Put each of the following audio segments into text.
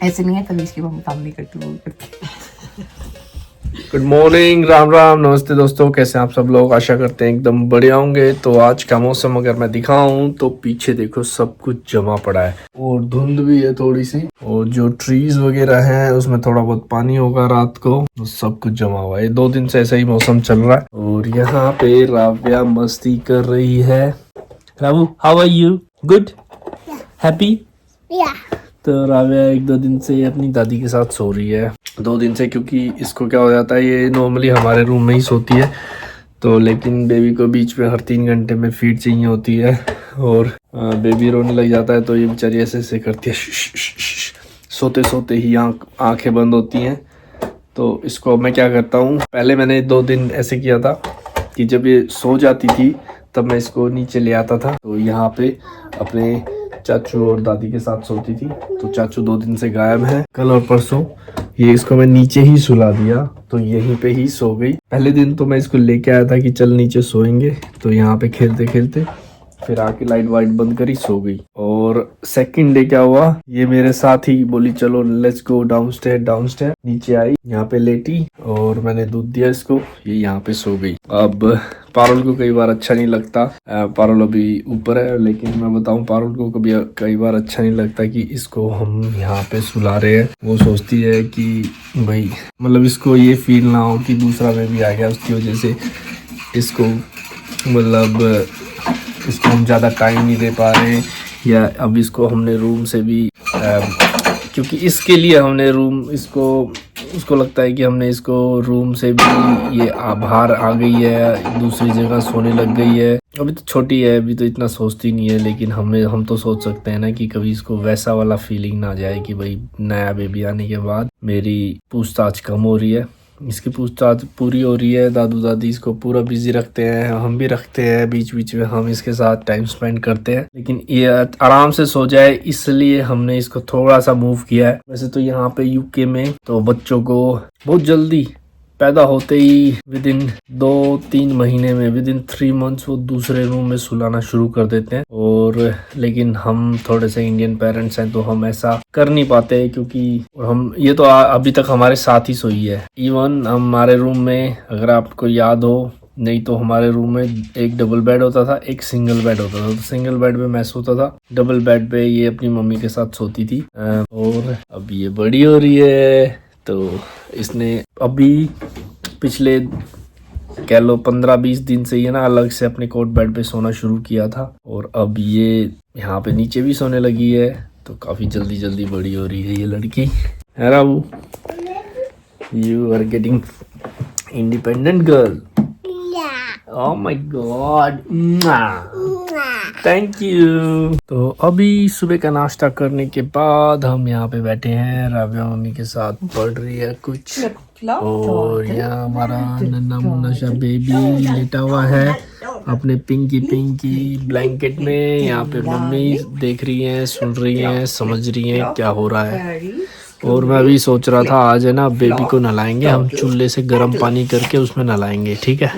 ऐसे नहीं है तभी इसकी मम्मी काम नहीं करती, वो करती। गुड मॉर्निंग, राम राम, नमस्ते दोस्तों, कैसे हैं आप सब लोग। आशा करते हैं एकदम बढ़िया होंगे। तो आज का मौसम अगर मैं दिखाऊं तो पीछे देखो सब कुछ जमा पड़ा है और धुंध भी है थोड़ी सी, और जो ट्रीज वगैरह हैं उसमें थोड़ा बहुत पानी होगा रात को, तो सब कुछ जमा हुआ है। 2 दिन से ऐसा ही मौसम चल रहा है। और यहाँ पे राव्या मस्ती कर रही है। Ravu, how are you? Good, happy? तो राव्या 1-2 दिन से अपनी दादी के साथ सो रही है। 2 दिन से, क्योंकि इसको क्या हो जाता है, ये नॉर्मली हमारे रूम में ही सोती है, तो लेकिन बेबी को बीच में हर 3 घंटे में फीड चाहिए होती है, और बेबी रोने लग जाता है तो ये बेचारी ऐसे ऐसे करती है, सोते सोते ही आंखें बंद होती हैं। तो इसको मैं क्या करता हूँ, पहले मैंने 2 दिन ऐसे किया था कि जब ये सो जाती थी तब मैं इसको नीचे ले आता था, तो यहाँ पे अपने चाचू और दादी के साथ सोती थी। तो चाचू 2 दिन से गायब है, कल और परसों ये इसको मैं नीचे ही सुला दिया, तो यहीं पे ही सो गई। पहले दिन तो मैं इसको लेके आया था कि चल नीचे सोएंगे, तो यहाँ पे खेलते खेलते फिर आके लाइट वाइट बंद करी, सो गई। और सेकंड डे क्या हुआ, ये मेरे साथ ही बोली चलो लेट्स गो डाउनस्टेयर। नीचे आई, यहाँ पे लेटी और मैंने दूध दिया इसको, ये यहाँ पे सो गई। अब पारुल को कई बार अच्छा नहीं लगता, पारुल अभी ऊपर है, लेकिन मैं बताऊं पारुल को कभी कई बार अच्छा नहीं लगता कि इसको हम यहाँ पे सुला रहे हैं। वो सोचती है कि भाई मतलब इसको ये फील ना हो कि दूसरा बेबी आ गया, उसकी वजह से इसको मतलब इसको हम ज़्यादा टाइम नहीं दे पा रहे हैं। या अब इसको हमने रूम से भी क्योंकि इसके लिए हमने रूम उसको लगता है कि हमने इसको रूम से भी ये बाहर आ गई है, दूसरी जगह सोने लग गई है। अभी तो छोटी है, अभी तो इतना सोचती नहीं है, लेकिन हम तो सोच सकते हैं ना कि कभी इसको वैसा वाला फीलिंग ना जाए कि भाई नया बेबी आने के बाद मेरी पूछताछ कम हो रही है, इसकी पूछताछ पूरी हो रही है। दादू दादी इसको पूरा बिजी रखते हैं, हम भी रखते हैं, बीच बीच में हम इसके साथ टाइम स्पेंड करते हैं, लेकिन ये आराम से सो जाए इसलिए हमने इसको थोड़ा सा मूव किया है। वैसे तो यहाँ पे यूके में तो बच्चों को बहुत जल्दी पैदा होते ही विद इन 2-3 महीने में, विद इन 3 मंथ्स वो दूसरे रूम में सुलाना शुरू कर देते हैं। और लेकिन हम थोड़े से इंडियन पेरेंट्स हैं तो हम ऐसा कर नहीं पाते, क्योंकि हम ये तो अभी तक हमारे साथ ही सोई है। इवन हमारे रूम में अगर आपको याद हो, नहीं तो हमारे रूम में एक डबल बेड होता था, एक सिंगल बेड होता था। तो सिंगल बेड पे मैं सोता था, डबल बेड पे ये अपनी मम्मी के साथ सोती थी। और अब ये बड़ी हो रही है तो इसने अभी पिछले कह लो 15-20 दिन से ये ना अलग से अपने कोट बेड पे सोना शुरू किया था, और अब ये यहाँ पे नीचे भी सोने लगी है। तो काफी जल्दी जल्दी बड़ी हो रही है ये लड़की। है Rabu, you are getting independent girl. Oh my God, thank you. तो अभी सुबह का नाश्ता करने के बाद हम यहाँ पे बैठे हैं, राव्या मम्मी के साथ पढ़ रही है कुछ, और यहाँ हमारा नन्हा मुन्ना सा बेबी लेटा हुआ है अपने पिंकी ब्लैंकेट में। यहाँ पे मम्मी देख रही हैं, सुन रही हैं, समझ रही हैं क्या हो रहा है। और मैं भी सोच रहा था आज है ना बेबी को नहलाएंगे हम, चूल्हे से गर्म पानी करके उसमें नहलाएंगे। ठीक है?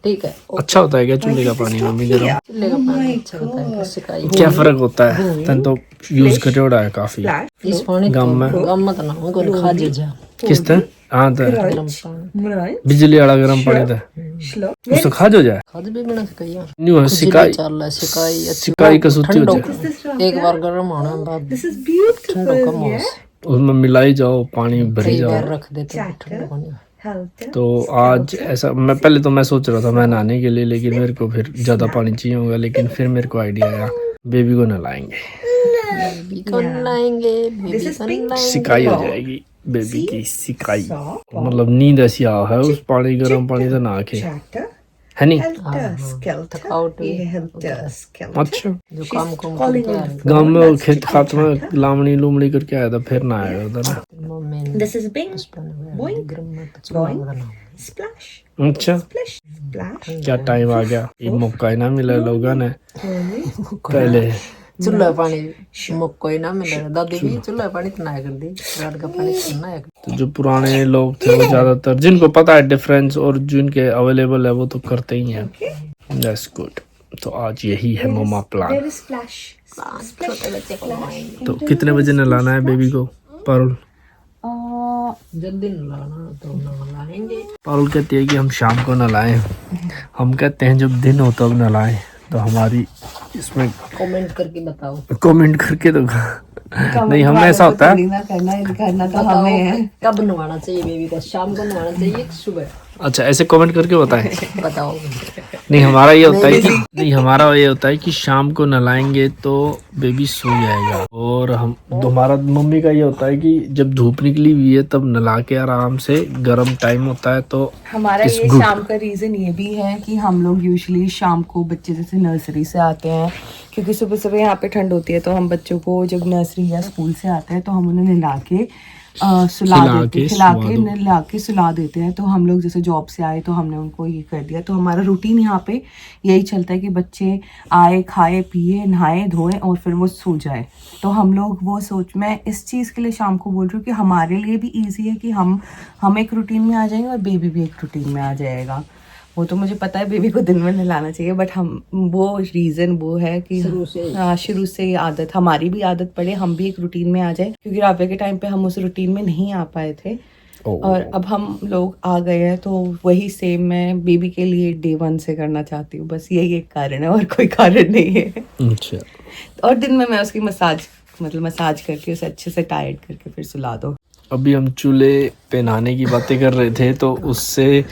ठीक है, अच्छा होता है क्या चूल्हे का पानी मम्मी गर्म? चूल्हे का पानी अच्छा होता है, क्या फर्क होता है? तन तो यूज करे उड़ा है काफी इस पानी गाँव में। मत ना हो कोई खा जा किस तरह? हाँ तो गरम पानी बिजली वाला गर्म पानी था उसको खा जो जाए खाद भी बिना सिकाई न्यू सिकाई चल है सिकाई सिकाई का सूती हो जाए। एक बार गर्म होने के बाद ठंडो कम हो उसमें मिलाई जाओ, पानी भरी कई जाओ। बार रख देते हैं ठंडो पानी। तो आज ऐसा पहले तो मैं सोच रहा था मैं नहाने के लिए, लेकिन मेरे को फिर ज्यादा पानी चाहिए होगा, लेकिन फिर मेरे को आइडिया आया बेबी को नहलाएंगे, बेबी को नहलाएंगे, बेबी को नहलाएंगे। सिकाई हो जाएगी बेबी की, सिकाई मतलब नींद ऐसी आ है उस पानी गर्म पानी से नहा के, है नहीं? थकावट अच्छा, जो काम को करते हैं गाँव में खेत खात में लामड़ी लुमड़ी करके आया था, फिर ना आया था ना। Mummy This is Bing. Boing. गर्म में पचूंगा बना Splash. अच्छा, Splash. Splash. क्या टाइम आ गया, ये मौका ही ना मिला लोगों ने पहले। चूल्हा पानी मुक कोई ना मिले, दादी भी चूल्हा पानी तो ना कर दी, रात का पानी तो ना कर। तो जो पुराने लोग थे वो ज्यादातर जिनको पता है डिफरेंस और जिनके अवेलेबल है वो तो करते ही हैं। That's good. तो आज यही है मम्मा प्लान। There is splash. छोटे बच्चे को नहलाएंगे। तो कितने बजे नहलाना है बेबी को पारुल? जब दिन नहलाना तो नहलाएंगे। पारुल कहती है कि हम शाम को नहलाएं, हम कहते हैं जब दिन हो तब नहलाएं। तो हमारी इसमें कमेंट करके बताओ। कमेंट करके तो नहीं, हमें ऐसा होता है। करना तो बताओ हमें है। कब नहलाना चाहिए बेबी को, शाम को नहलाना चाहिए कि सुबह? अच्छा, ऐसे कमेंट करके बताएं। बताओ। नहीं, हमारा ये होता है कि नहीं, हमारा ये होता है कि शाम को नहलाएंगे तो बेबी सो जाएगा। और हम हमारा मम्मी का ये होता है कि जब धूप निकली हुई है तब नहला के आराम से, गर्म टाइम होता है तो हमारा It's ये good. शाम का रीज़न ये भी है कि हम लोग यूजुअली शाम को बच्चे जैसे नर्सरी से आते हैं, क्योंकि सुबह सुबह यहाँ पे ठंड होती है, तो हम बच्चों को जब नर्सरी या स्कूल से आते हैं तो हम उन्हें नहला के खिला के नहला के सुला देते हैं। तो हम लोग जैसे जॉब से आए तो हमने उनको ये कर दिया। तो हमारा रूटीन यहाँ पे यही चलता है कि बच्चे आए, खाए पिए, नहाए धोए और फिर वो सो जाए। तो हम लोग वो मैं इस चीज़ के लिए शाम को बोल रही हूँ कि हमारे लिए भी ईजी है कि हम एक रूटीन में आ जाएंगे और बेबी भी एक रूटीन में आ जाएगा। वो तो मुझे पता है बेबी को दिन में नहलाना चाहिए, बट हम वो रीज़न वो है कि शुरू से ये आदत, हमारी भी आदत पड़े, हम भी एक रूटीन में आ जाए, क्योंकि राबिया के टाइम पे हम उस रूटीन में नहीं आ पाए थे। और अब हम लोग आ गए हैं तो वही सेम मैं बेबी के लिए डे 1 से करना चाहती हूँ। बस यही एक कारण है और कोई कारण नहीं है। अच्छा। और दिन में मैं उसकी मसाज करके उसे अच्छे से टायर्ड करके फिर सुला दो। अभी हम चूल्हे पे नहाने की बातें कर रहे थे, तो उससे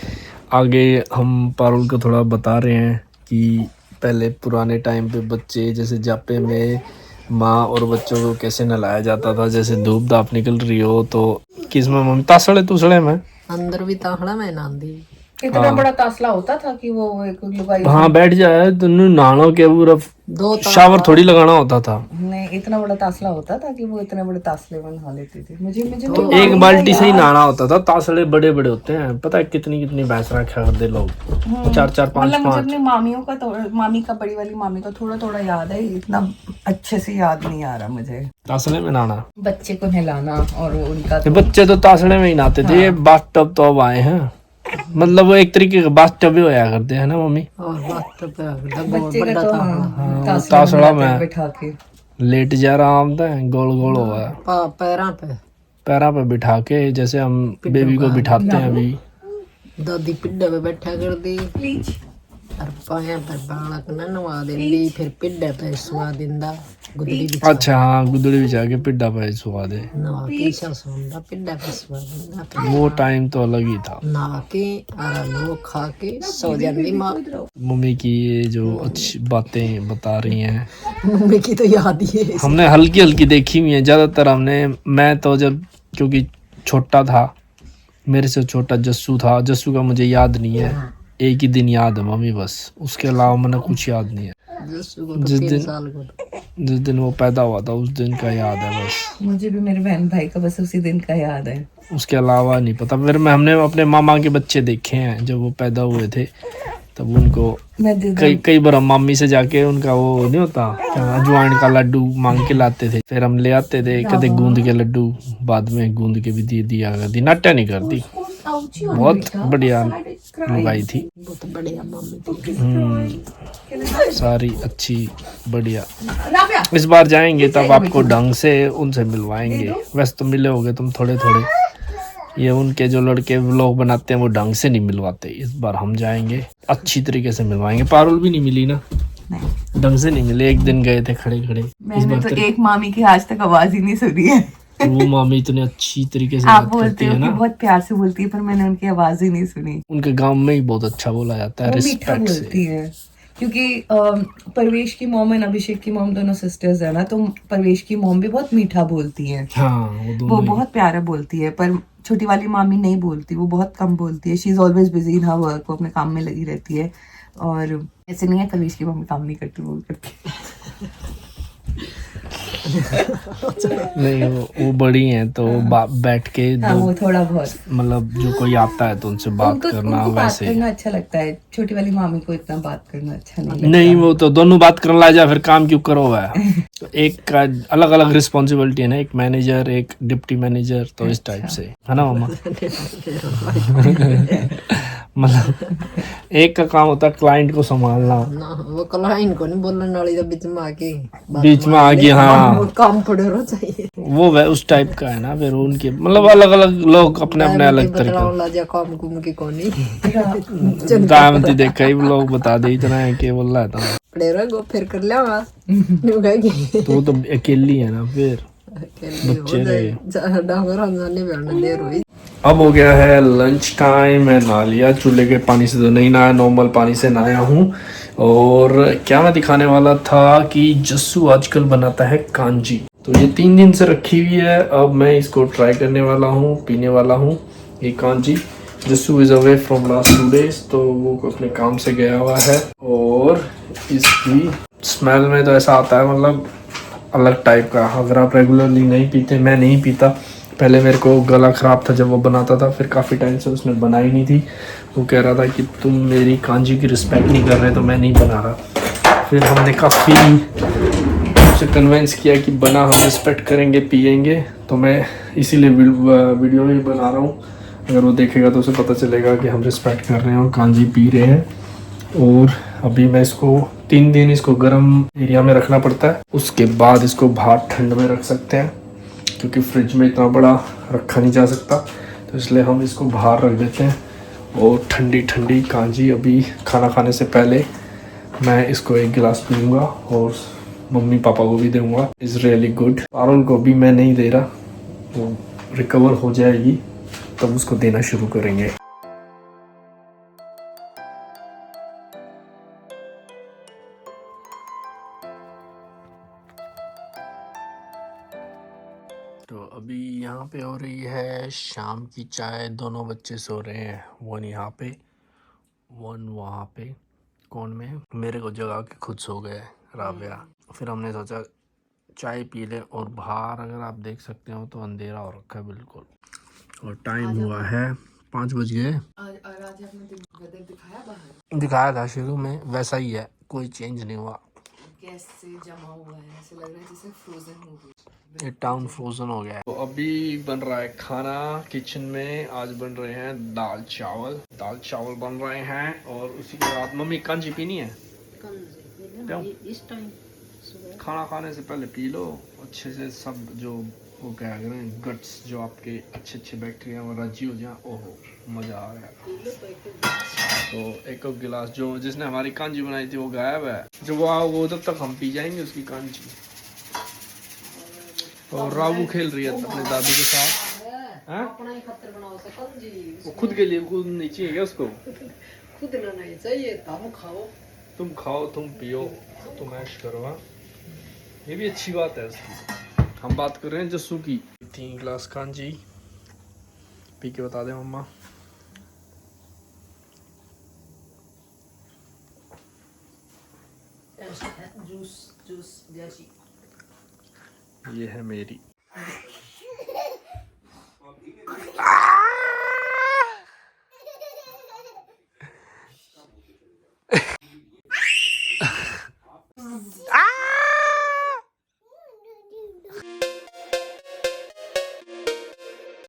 आगे हम पारुल को थोड़ा बता रहे हैं कि पहले पुराने टाइम पे बच्चे जैसे जापे में माँ और बच्चों को कैसे नहलाया जाता था। जैसे धूप धाप निकल रही हो तो किस में मम्मी तासड़े में अंदर भी ताहड़ा में नांदी। इतना बड़ा तासला होता था कि वो एक लुगाई हाँ बैठ जाए तो नहानो के पूरा दो शावर थोड़ी लगाना होता था। नहीं, इतना बड़ा तासला होता था कि वो इतने बड़े तासले में नहा लेती थी। मुझे तो एक बाल्टी से ही नहाना होता था। तासड़े बड़े बड़े होते हैं, पता है कितनी भैंस रखा करते लोग, 4-4 5-5। मतलब मुझे अपनी मामी का बड़ी वाली मामी का थोड़ा थोड़ा याद है, इतना अच्छे से याद नहीं आ रहा मुझे। तासड़े में नहाना, बच्चे को नहलाना और उनका बच्चे तो तासड़े में ही नहाते थे। ये बाथ टब तो अब आए हैं, मतलब वो एक तरीके का बाथ टब ही होया करते हैं ना मम्मी। बच्चे का तो हाँ, तासड़ा में बिठा के लेट जा रहा हम तो गोल गोल हुआ पैरा पे बिठा के, जैसे हम बेबी को बिठाते हैं अभी। दादी पिड्डे पे बैठा कर दी और पाया पर बालक न नवा देंदी, फिर पिड्डे पे सुवा दिंदा गुदड़ी बिछा। अच्छा हाँ, गुदड़ी बिछा के पिड्डा पे सुवा दे, नवा के सोंदा पिड्डे पे सुवा दिंदा। वो टाइम तो अलग ही था। नहा के और वो खा के सो जाती माँ। मम्मी की ये जो अच्छी बातें बता रही हैं, मम्मी की तो याद ही है। हमने हल्की हल्की देखी हुई है ज्यादातर। मैं तो जब क्योंकि छोटा था, मेरे से छोटा जस्सू था, जस्सू का मुझे याद नहीं है। एक ही दिन याद है मम्मी बस, उसके अलावा मैंने कुछ याद नहीं है। जिस दिन वो पैदा हुआ था उस दिन का याद है बस। मुझे भी मेरे बहन भाई का बस उसी दिन का याद है, उसके अलावा नहीं पता। फिर हमने अपने मामा के बच्चे देखे हैं जब वो पैदा हुए थे, तब उनको कई बार हम मामी से जाके उनका वो नहीं होता अजवाइन का लड्डू मांग के लाते थे, फिर हम ले आते थे। कदे गूंद के लड्डू बाद में गूंद के भी दिया करती, नाट्या नहीं करती। बहुत बढ़िया लुगाई थी, बहुत बढ़िया मम्मी थी। सारी अच्छी बढ़िया। इस बार जाएंगे तब आपको ढंग से उनसे मिलवाएंगे। वैसे तो मिले होगे तुम थोड़े थोड़े, ये उनके जो लड़के व्लॉग बनाते हैं वो ढंग से नहीं मिलवाते। इस बार हम जाएंगे अच्छी तरीके से मिलवाएंगे। पारुल भी नहीं मिली ना, ढंग से नहीं मिले। एक दिन गए थे खड़े खड़े। मैंने तो एक मामी की आज तक आवाज ही नहीं सुनी है। वो मामी इतने अच्छी तरीके से आप बात बोलते करती हो है कि ना, बहुत प्यार से बोलती है, पर मैंने उनकी आवाज ही नहीं सुनी। उनके गांव में ही बहुत अच्छा बोला जाता है, वो मीठा रिस्पेक्ट बोलती से। है, क्योंकि परवेश की मॉम एंड अभिषेक की मॉम दोनों सिस्टर्स है ना, तो परवेश की मॉम भी बहुत मीठा बोलती है। हाँ, वो बहुत प्यारा बोलती है, पर छोटी वाली मामी नहीं बोलती, वो बहुत कम बोलती है। She is always busy in her work, वो अपने काम में लगी रहती है। और ऐसे नहीं है परवेश की मम्मी काम नहीं करती, बोल करती। नहीं, वो बड़ी हैं तो बैठ के हाँ, वो थोड़ा बहुत मतलब जो कोई आता है तो उनसे बात करना उनको बात वैसे करना अच्छा लगता है। छोटी वाली मामी को इतना बात करना अच्छा नहीं लगता। नहीं, वो तो दोनों बात करने ला जा, फिर काम क्यों करो है। तो एक का अलग अलग रिस्पॉन्सिबिलिटी है ना, एक मैनेजर एक डिप्टी मैनेजर, तो इस टाइप से है ना मम्मा। मतलब एक का काम होता है क्लाइंट को संभालना, ना वो क्लाइंट को नहीं बोलने वाली, तो बीच में आके बात बीच में मार आ ले, गई, हाँ काम पड़े रहो चाहिए। वो उस टाइप का है ना। फिर उनके मतलब अलग अलग लोग अपने अपने अलग तरीके। बतलाओ ला जा काम कुम की कोनी दामती देखा ही लोग बता दे इतना है कि बोल रहा था पड़े रहो फिर कर लिया न्यू कहेगी तो वो तो अकेली है ना। फिर अकेले हो बच्चे जाए रहे। डांगर हम जाने बैठने देर हुई। अब हो गया है लंच टाइम। मैं नहा लिया, चूल्हे के पानी से तो नहीं नहाया, नॉर्मल पानी से नहाया हूँ। और क्या मैं दिखाने वाला था कि जस्सू आजकल बनाता है कांजी। तो ये 3 दिन से रखी हुई है, अब मैं इसको ट्राई करने वाला हूँ, पीने वाला हूँ ये kanji. Jassu is away from last 2 days, तो वो अपने काम से गया हुआ है। और इसकी स्मेल में तो ऐसा आता है मतलब अलग टाइप का। अगर आप रेगुलरली नहीं पीते, मैं नहीं पीता पहले, मेरे को गला ख़राब था जब वो बनाता था, फिर काफ़ी टाइम से उसने बनाई नहीं थी। वो कह रहा था कि तुम मेरी कांजी की रिस्पेक्ट नहीं कर रहे, तो मैं नहीं बना रहा। फिर हमने काफ़ी उसे कन्विंस किया कि बना, हम रिस्पेक्ट करेंगे, पियेंगे। तो मैं इसीलिए वीडियो में बना रहा हूँ। अगर वो देखेगा तो उसे पता चलेगा कि हम रिस्पेक्ट कर रहे हैं और कांजी पी रहे हैं। और अभी मैं इसको 3 दिन इसको गर्म एरिया में रखना पड़ता है, उसके बाद इसको बाहर ठंड में रख सकते हैं, क्योंकि फ्रिज में इतना बड़ा रखा नहीं जा सकता। तो इसलिए हम इसको बाहर रख देते हैं। और ठंडी ठंडी कांजी अभी खाना खाने से पहले मैं इसको 1 गिलास पीऊँगा और मम्मी पापा को भी दूँगा। Is really good. पारुल को भी मैं नहीं दे रहा, वो रिकवर हो जाएगी तब उसको देना शुरू करेंगे। तो अभी यहाँ पे हो रही है शाम की चाय। दोनों बच्चे सो रहे हैं, वन यहाँ पे, वन वहाँ पे कोन में। मेरे को जगा के खुद सो गए राबिया। फिर हमने सोचा चाय पी ले। और बाहर अगर आप देख सकते हो तो अंधेरा हो रखा है बिल्कुल, और टाइम हुआ है 5 बज गए। और आज आपने वेदर दिखाया बाहर, दिखाया था शुरू में, वैसा ही है, कोई चेंज नहीं हुआ। गैस से जमा हुआ है, ऐसे लग रहा है जैसे फ्रोजन हो गई। ये टाउन फ्रोजन हो गया है। तो अभी बन रहा है खाना किचन में। आज बन रहे हैं दाल चावल बन रहे हैं। और उसी के बाद मम्मी कांजी पीनी है, इस टाइम खाना खाने से पहले पी लो अच्छे से। सब जो वो क्या कहते हैं गट्स, जो आपके अच्छे बैक्टीरिया वो राजी हो जाए, ओहो मज़ा आ गया। तो एक गिलास जो जिसने हमारी कांजी बनाई थी वो गायब है, जो वो आओगे तब तक हम पी जाएंगे उसकी कांजी। और राबू खेल रही है अपने दादू के साथ। अपना ही खतर बनाओ सकल जी, वो खुद के लिए खुद नहीं चाहिए क्या उसको? खुद ना नहीं चाहिए, तुम खाओ, तुम खाओ, तुम पियो, तुम ऐश करो। हाँ, ये भी अच्छी बात है उसकी। हम बात कर रहे हैं जस्सू की। 3 गिलास कांजी पी के बता दे मम्मा। जूस जैसी। ये है मेरी।